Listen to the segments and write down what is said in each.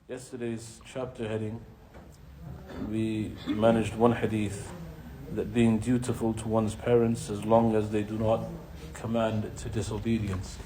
Yesterday's chapter heading, we managed one hadith, that being dutiful to one's parents as long as they do not command to disobedience.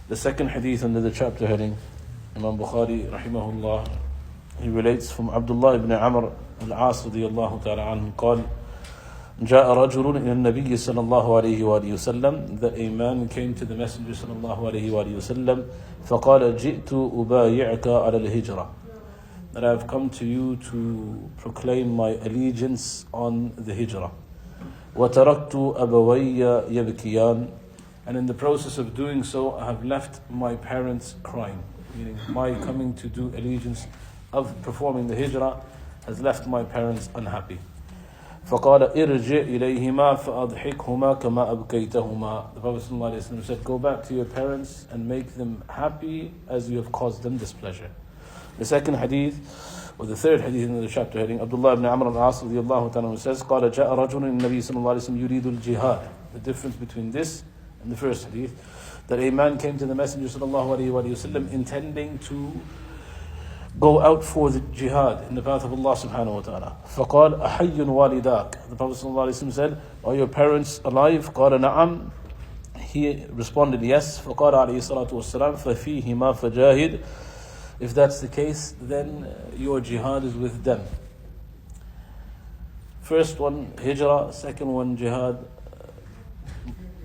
The second hadith under the chapter heading, Imam Bukhari rahimahullah, he relates from Abdullah ibn Amr al-As radiyallahu ta'ala anhu قال جاء رجل إلى النبي صلى الله عليه وآله وسلم, that a man came to the Messenger صلى الله عليه وآله وسلم فقال جئت أبايعك على الهجرة, that I have come to you to proclaim my allegiance on the hijrah. وتركت أبوي يبكيان, and in the process of doing so I have left my parents crying, meaning my coming to do allegiance of performing the hijrah has left my parents unhappy. فقال ارجع إليهما فأضحكهما كما أبكيتهما. The Prophet ﷺ said, go back to your parents and make them happy as you have caused them displeasure. The second hadith, or the third hadith in the chapter heading, Abdullah ibn Amr al-As radiyallahu ta'ala says, قال جاء رجل النبي صلى الله عليه وسلم يريد الجهاد. The difference between this and the first hadith, that a man came to the Messenger sallallahu alayhi wa sallam intending to go out for the jihad in the path of Allah subhanahu wa ta'ala. فقال أحي والداك. The Prophet sallallahu alayhi wa sallam said, are your parents alive? قال نعم. He responded, yes. فقال عليه الصلاة والسلام ففيهما فجاهد. If that's the case, then your jihad is with them. First one, hijrah. Second one, jihad.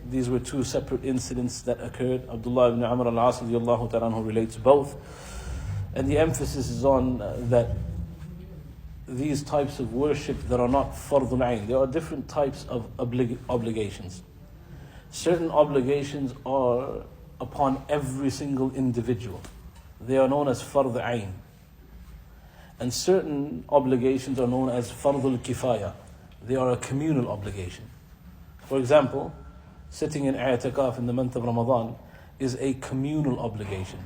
These were two separate incidents that occurred. Abdullah ibn Amr al-As radiyallahu ta'ala anhu relates both. And the emphasis is on that these types of worship that are not fardul ayn. There are different types of obligations. Certain obligations are upon every single individual. They are known as fard ayn. And certain obligations are known as fardul kifaya. They are a communal obligation. For example, sitting in i'tikaf in the month of Ramadan is a communal obligation.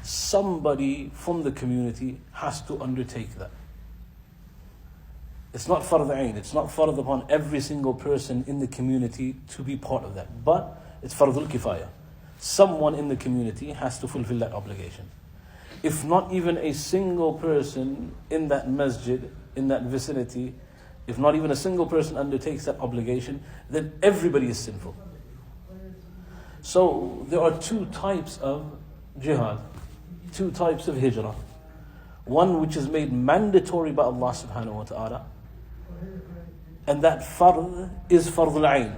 Somebody from the community has to undertake that. It's not fard ayn. It's not fard upon every single person in the community to be part of that. But it's fardul kifaya. Someone in the community has to fulfill that obligation. If not even a single person in that masjid, in that vicinity, if not even a single person undertakes that obligation, then everybody is sinful. So there are two types of jihad, two types of hijrah. One which is made mandatory by Allah subhanahu wa ta'ala, and that fard is fardul ayn.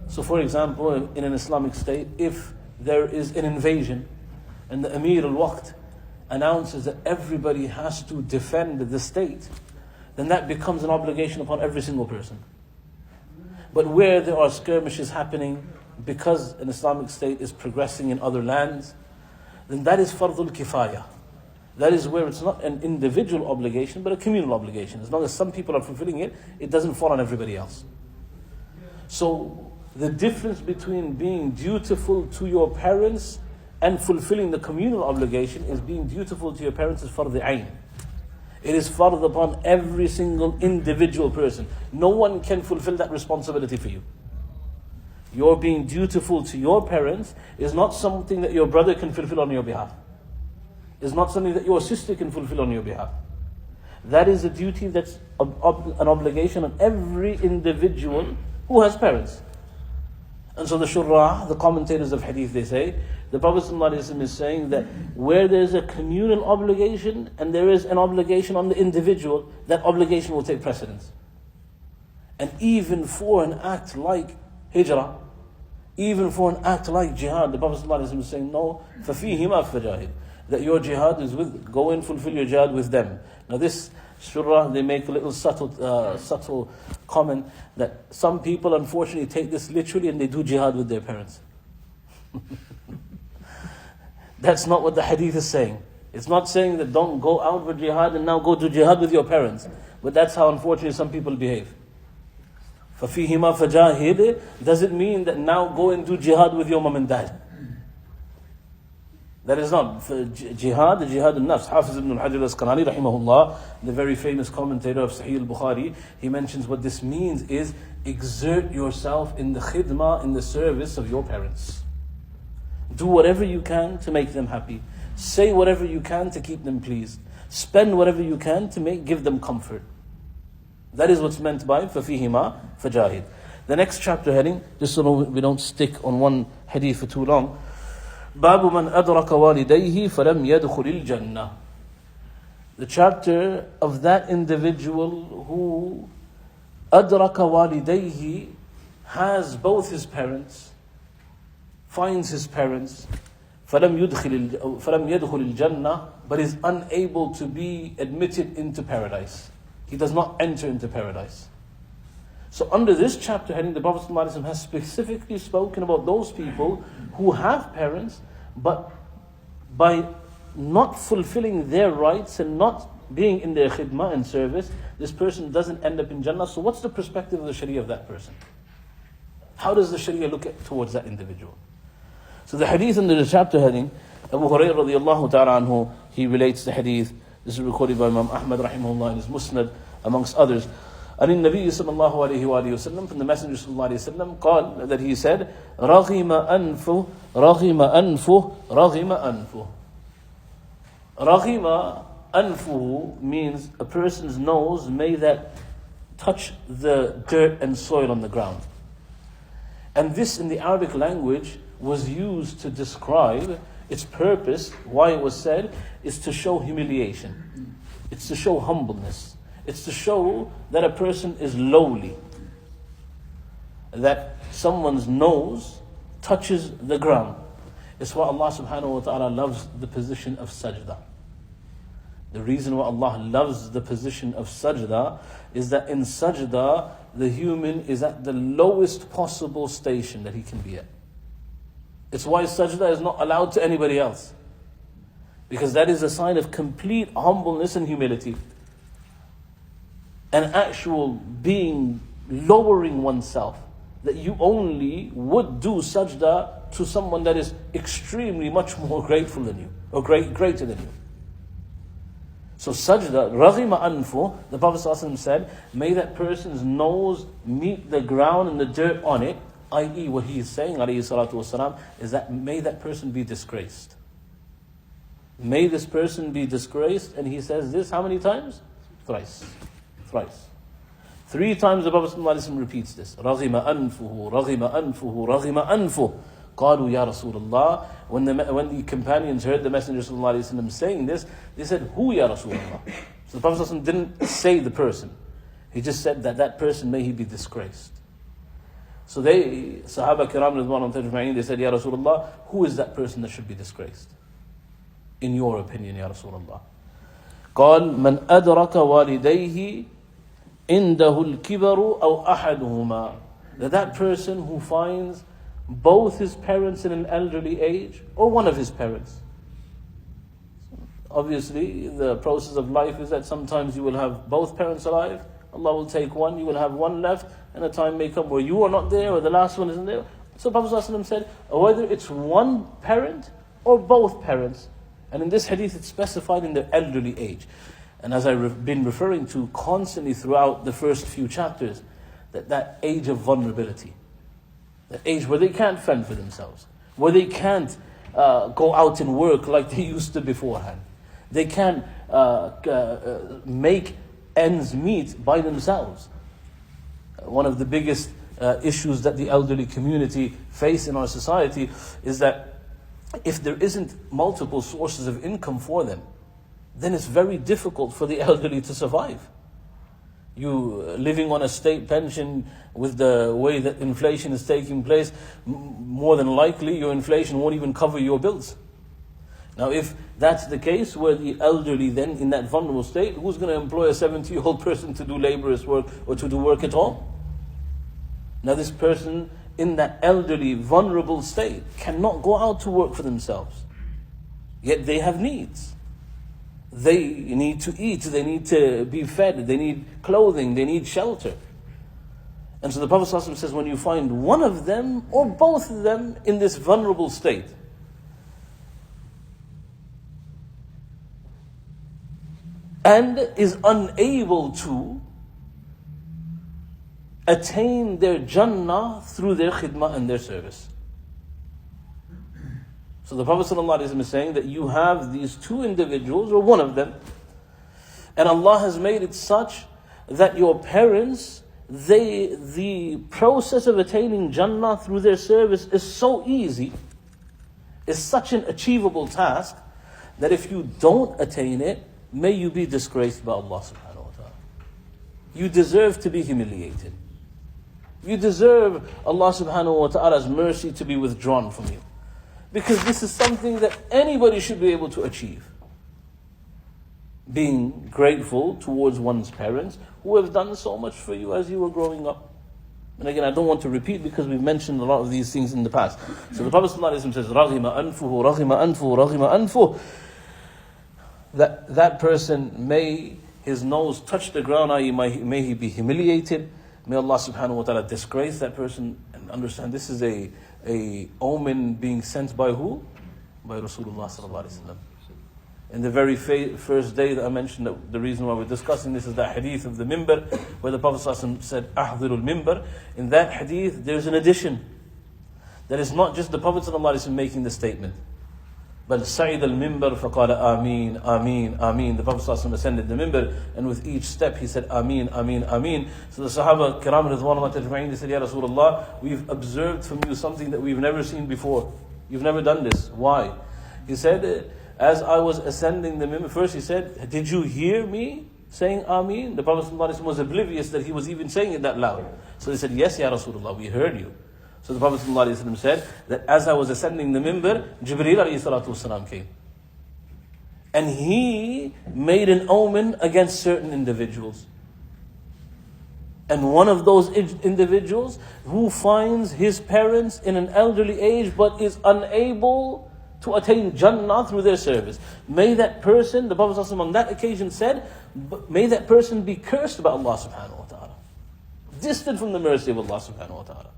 So for example, in an Islamic state, if there is an invasion and the Amir al-Waqt announces that everybody has to defend the state, then that becomes an obligation upon every single person. But where there are skirmishes happening because an Islamic state is progressing in other lands, then that is fardul kifaya. That is where it's not an individual obligation but a communal obligation. As long as some people are fulfilling it, it doesn't fall on everybody else. So the difference between being dutiful to your parents and fulfilling the communal obligation is being dutiful to your parents is fard ayn. It is fard upon every single individual person. No one can fulfill that responsibility for you. Your being dutiful to your parents is not something that your brother can fulfill on your behalf. It's not something that your sister can fulfill on your behalf. That is a duty that's an obligation on every individual who has parents. And so the shurrah, the commentators of hadith, they say, the Prophet ﷺ is saying that where there's a communal obligation and there is an obligation on the individual, that obligation will take precedence. And even for an act like hijrah, even for an act like jihad, the Prophet ﷺ is saying, no, فَفِيهِمَا فَجَاهِدْ, that your jihad is with, go and fulfill your jihad with them. Now this shurrah, they make a little subtle comment that some people unfortunately take this literally and they do jihad with their parents. That's not what the hadith is saying. It's not saying that don't go out for jihad and now go to jihad with your parents. But that's how unfortunately some people behave. فَفِيهِمَا فَجَاهِدْ doesn't mean that now go and do jihad with your mom and dad. That is not jihad, the jihad al-nafs. Hafiz ibn al-Hajar al-Asqalani rahimahullah, the very famous commentator of Sahih al-Bukhari, he mentions what this means is exert yourself in the khidmah, in the service of your parents. Do whatever you can to make them happy. Say whatever you can to keep them pleased. Spend whatever you can to give them comfort. That is what's meant by فَفِيهِمَا فَجَاهِدْ. The next chapter heading, just so we don't stick on one hadith for too long. بَابُ مَنْ أَدْرَكَ وَالِدَيْهِ فَلَمْ يَدْخُلِ الْجَنَّةِ. The chapter of that individual who أَدْرَكَ وَالِدَيْهِ, has both his parents, finds his parents, فَلَمْ يَدْخُلِ الْجَنَّةِ, but is unable to be admitted into paradise. He does not enter into paradise. So under this chapter heading, the Prophet ﷺ has specifically spoken about those people who have parents, but by not fulfilling their rights and not being in their khidmah and service, this person doesn't end up in Jannah. So what's the perspective of the Sharia of that person? How does the Sharia look towards that individual? So the hadith under the chapter heading, Abu Hurairah radiallahu ta'ala anhu, he relates the hadith. This is recorded by Imam Ahmad rahimahullah in his Musnad, amongst others. And in Nabi sallallahu alayhi wa sallam, from the Messenger sallallahu alayhi wa sallam, قال, that he said, رَغِمَ أَنْفُهُ رَغِمَ أَنْفُهُ رَغِمَ أَنْفُهُ. رَغِمَ أَنْفُهُ means a person's nose may that touch the dirt and soil on the ground. And this in the Arabic language was used to describe its purpose, why it was said, is to show humiliation. It's to show humbleness. It's to show that a person is lowly. That someone's nose touches the ground. It's why Allah subhanahu wa ta'ala loves the position of sajda. The reason why Allah loves the position of sajda is that in sajda, the human is at the lowest possible station that he can be at. It's why sajda is not allowed to anybody else. Because that is a sign of complete humbleness and humility. An actual being lowering oneself. That you only would do sajda to someone that is extremely much more grateful than you. Or greater than you. So sajda, رَغِمَ أَنْفُهُ, the Prophet ﷺ said, may that person's nose meet the ground and the dirt on it. I.e. what he is saying, alayhi salatu wasalam, is that may that person be disgraced. May this person be disgraced. And he says this how many times? Thrice. 3 times the Prophet ﷺ repeats this. رَغِمَ أَنْفُهُ رَغِمَ أَنْفُهُ رَغِمَ أَنْفُهُ قَالُوا يَا رَسُولَ اللَّهِ. When the companions heard the Messenger ﷺ saying this, they said, who ya Rasulullah? So the Prophet ﷺ didn't say the person. He just said that person, may he be disgraced. So Sahaba Kiram Ridwan Tajma'in, they said, Ya Rasulullah, who is that person that should be disgraced? In your opinion, Ya Rasulullah. قال من أدرك والديه عنده الكبر أو أحدهما. That person who finds both his parents in an elderly age or one of his parents. Obviously, the process of life is that sometimes you will have both parents alive. Allah will take one, you will have one left, and a time may come where you are not there or the last one isn't there. So Prophet ﷺ said, whether it's one parent or both parents. And in this hadith it's specified in the elderly age. And as I've been referring to constantly throughout the first few chapters, that age of vulnerability. That age where they can't fend for themselves. Where they can't go out and work like they used to beforehand. They can't make ends meet by themselves. One of the biggest issues that the elderly community face in our society is that if there isn't multiple sources of income for them, then it's very difficult for the elderly to survive. You living on a state pension with the way that inflation is taking place, more than likely your inflation won't even cover your bills. Now if that's the case, where the elderly then in that vulnerable state, who's going to employ a 70-year-old person to do laborious work or to do work at all? Now this person in that elderly, vulnerable state cannot go out to work for themselves. Yet they have needs. They need to eat, they need to be fed, they need clothing, they need shelter. And so the Prophet ﷺ says, when you find one of them or both of them in this vulnerable state, and is unable to attain their Jannah through their khidmah and their service. So the Prophet ﷺ is saying that you have these two individuals, or one of them, and Allah has made it such that your parents, the process of attaining Jannah through their service is so easy, is such an achievable task, that if you don't attain it, may you be disgraced by Allah subhanahu wa ta'ala. You deserve to be humiliated. You deserve Allah subhanahu wa ta'ala's mercy to be withdrawn from you. Because this is something that anybody should be able to achieve. Being grateful towards one's parents who have done so much for you as you were growing up. And again, I don't want to repeat because we've mentioned a lot of these things in the past. So the Prophet ﷺ says, رَغِمَ أَنْفُهُ رَغِمَ أَنْفُهُ رَغِمَ أَنْفُهُ. That person, may his nose touch the ground, i.e. may he be humiliated. May Allah subhanahu wa ta'ala disgrace that person. And understand, this is a omen being sent by who? By Rasulullah sallallahu alaihi wasallam. In the very first day that I mentioned, that the reason why we're discussing this is that hadith of the mimbar, where the Prophet sallallahu alaihi wasallam said, أَحْضِرُ الْمِمْبَرِ. In that hadith, there's an addition. That is not just the Prophet sallallahu alaihi wasallam making the statement. But Sa'id al-Mimbar faqala Ameen, Ameen, Ameen. The Prophet ﷺ ascended the mimbar, and with each step he said Ameen, Ameen, Ameen. So the Sahaba Kiram Ridwanullah Tajma'een, they said, Ya Rasulullah, we've observed from you something that we've never seen before. You've never done this. Why? He said, as I was ascending the mimbar, first he said, did you hear me saying Ameen? The Prophet ﷺ was oblivious that he was even saying it that loud. So they said, yes, Ya Rasulullah, we heard you. So the Prophet ﷺ said that as I was ascending the mimbar, Jibreel ﷺ came. And he made an omen against certain individuals. And one of those individuals who finds his parents in an elderly age but is unable to attain Jannah through their service. May that person, the Prophet ﷺ on that occasion said, may that person be cursed by Allah subhanahu wa ta'ala. Distant from the mercy of Allah subhanahu wa ta'ala.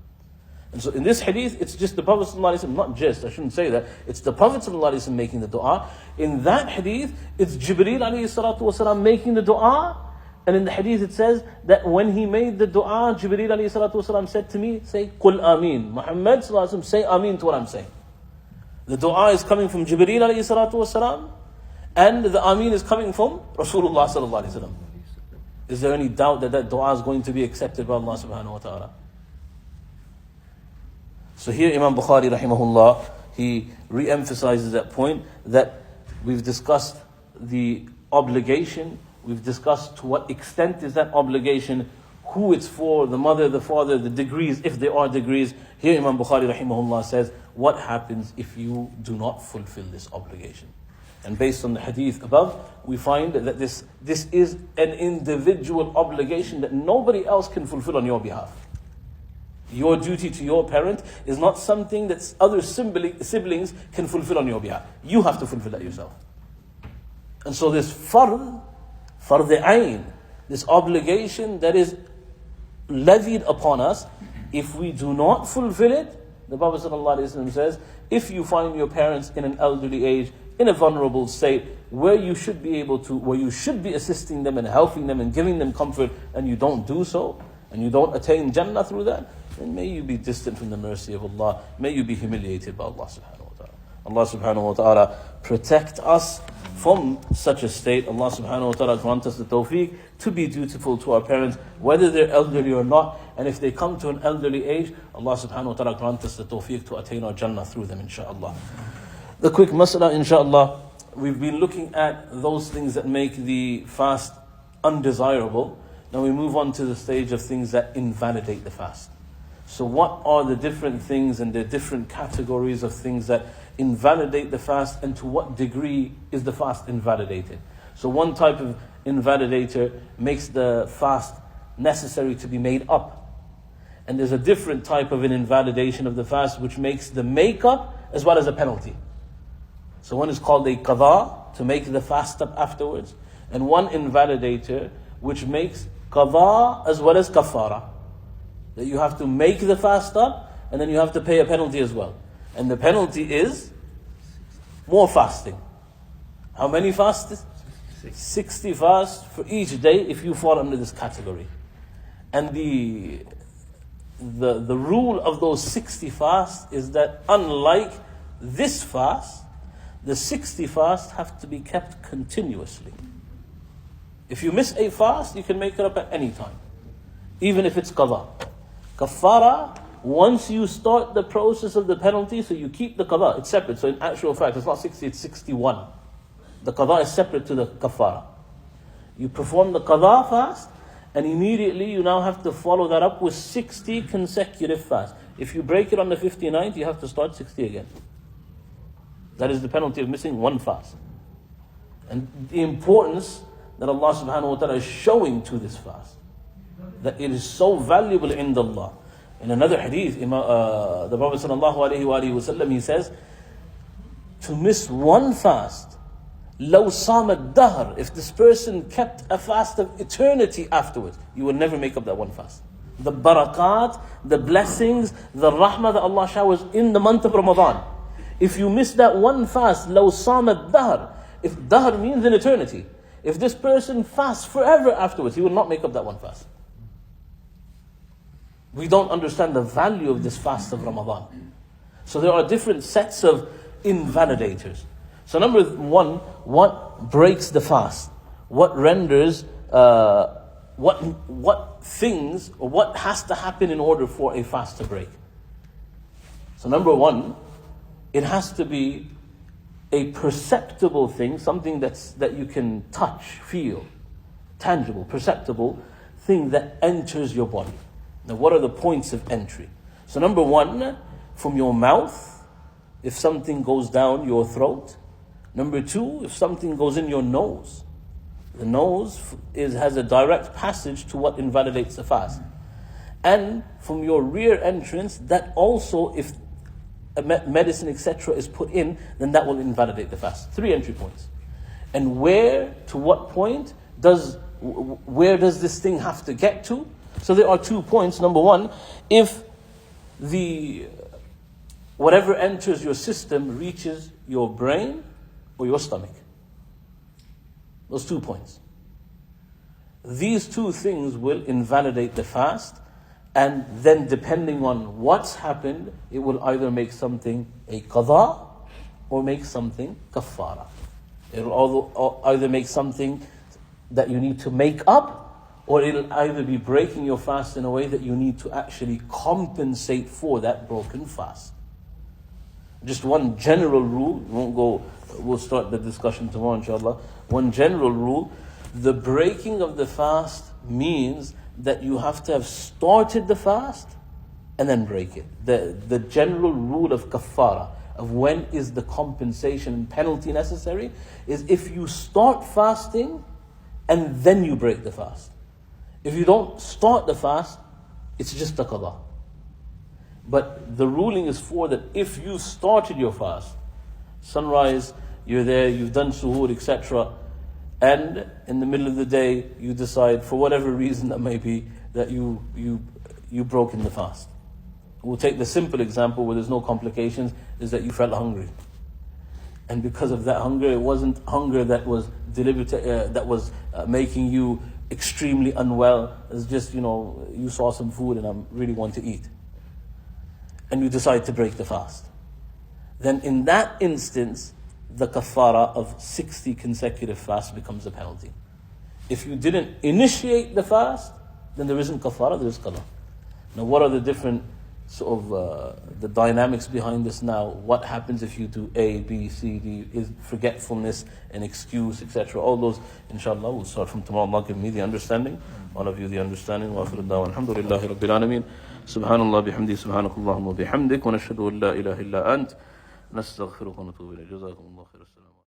And so in this hadith, it's just the Prophet ﷺ, not just, I shouldn't say that, it's the Prophet ﷺ making the dua. In that hadith, it's Jibreel ﷺ making the dua. And in the hadith it says that when he made the dua, Jibreel ﷺ said to me, say, Qul Ameen. Muhammad ﷺ, say Ameen to what I'm saying. The dua is coming from Jibreel ﷺ, and the Ameen is coming from Rasulullah ﷺ. Is there any doubt that that dua is going to be accepted by Allah subhanahu wa ta'ala? So here Imam Bukhari rahimahullah, he re-emphasizes that point, that we've discussed the obligation, we've discussed to what extent is that obligation, who it's for, the mother, the father, the degrees, if there are degrees. Here Imam Bukhari rahimahullah says, what happens if you do not fulfill this obligation? And based on the hadith above, we find that this is an individual obligation that nobody else can fulfill on your behalf. Your duty to your parent is not something that other siblings can fulfill on your behalf. You have to fulfill that yourself. And so this fard ayn, this obligation that is levied upon us, if we do not fulfill it, the Prophet ﷺ says, if you find your parents in an elderly age, in a vulnerable state, where you should be assisting them and helping them and giving them comfort, and you don't do so, and you don't attain Jannah through that, then may you be distant from the mercy of Allah. May you be humiliated by Allah subhanahu wa ta'ala. Allah subhanahu wa ta'ala protect us from such a state. Allah subhanahu wa ta'ala grant us the tawfiq to be dutiful to our parents, whether they're elderly or not. And if they come to an elderly age, Allah subhanahu wa ta'ala grant us the tawfiq to attain our Jannah through them, inshaAllah. The quick mas'ala, inshaAllah, we've been looking at those things that make the fast undesirable. Now we move on to the stage of things that invalidate the fast. So what are the different things and the different categories of things that invalidate the fast, and to what degree is the fast invalidated? So one type of invalidator makes the fast necessary to be made up. And there's a different type of an invalidation of the fast which makes the makeup as well as a penalty. So one is called a qadha, to make the fast up afterwards, and one invalidator which makes qadha as well as kafara. That you have to make the fast up, and then you have to pay a penalty as well. And the penalty is more fasting. How many fasts? 60 fasts for each day if you fall under this category. And the rule of those 60 fasts is that unlike this fast, the 60 fasts have to be kept continuously. If you miss a fast, you can make it up at any time, even if it's qadha. Kafara, once you start the process of the penalty, so you keep the qadha, it's separate. So in actual fact, it's not 60, it's 61. The qadha is separate to the kafara. You perform the qadha fast, and immediately you now have to follow that up with 60 consecutive fasts. If you break it on the 59th, you have to start 60 again. That is the penalty of missing one fast. And the importance that Allah subhanahu wa ta'ala is showing to this fast, that it is so valuable in Allah. In another hadith, the Prophet sallallahu alayhi wa sallam, he says, to miss one fast, لو صام الدهر, if this person kept a fast of eternity afterwards, you will never make up that one fast. The barakat, the blessings, the rahmah that Allah showers in the month of Ramadan. If you miss that one fast, لو صام الدهر, if dahr means in eternity, if this person fasts forever afterwards, he will not make up that one fast. We don't understand the value of this fast of Ramadan. So there are different sets of invalidators. So number one, what breaks the fast? What renders, what things, or what has to happen in order for a fast to break? So number one, it has to be a perceptible thing, something that you can touch, feel, tangible, perceptible thing that enters your body. Now, what are the points of entry? So number one, from your mouth, if something goes down your throat. Number two, if something goes in your nose. The nose has a direct passage to what invalidates the fast. And from your rear entrance, that also, if medicine, etc. is put in, then that will invalidate the fast. 3 entry points. And to what point where does this thing have to get to? So there are 2 points. Number one, if whatever enters your system reaches your brain or your stomach. Those 2 points. These 2 things will invalidate the fast, and then depending on what's happened, it will either make something a qadha or make something kafara. It will either make something that you need to make up, or it'll either be breaking your fast in a way that you need to actually compensate for that broken fast. Just one general rule, we'll start the discussion tomorrow inshallah. One general rule, the breaking of the fast means that you have to have started the fast and then break it. The general rule of kafara, of when is the compensation and penalty necessary, is if you start fasting and then you break the fast. If you don't start the fast, it's just a qadha. But the ruling is for that if you started your fast, sunrise, you're there, you've done suhoor, etc., and in the middle of the day you decide, for whatever reason that may be, that you broke in the fast. We'll take the simple example where there's no complications, is that you felt hungry. And because of that hunger, it wasn't hunger that was deliberate, that was making you extremely unwell. It's just, you saw some food and I really want to eat. And you decide to break the fast. Then in that instance, the kafara of 60 consecutive fasts becomes a penalty. If you didn't initiate the fast, then there isn't kafara, there is qada. Now what are the different the dynamics behind this now? What happens if you do A, B, C, D? Is forgetfulness an excuse, etc.? All those, inshallah, we'll start from tomorrow. Allah give me the understanding, all of you the understanding. Wa akhiru da'wana alhamdulillahi rabbil alameen. Subhanallah bihamdi, subhanakallahumma bihamdik, wa nashhadu an la ilaha illa ant, nastaghfiruka wa natubu ilayk. Jazakumullah khair. Assalamu alaikum.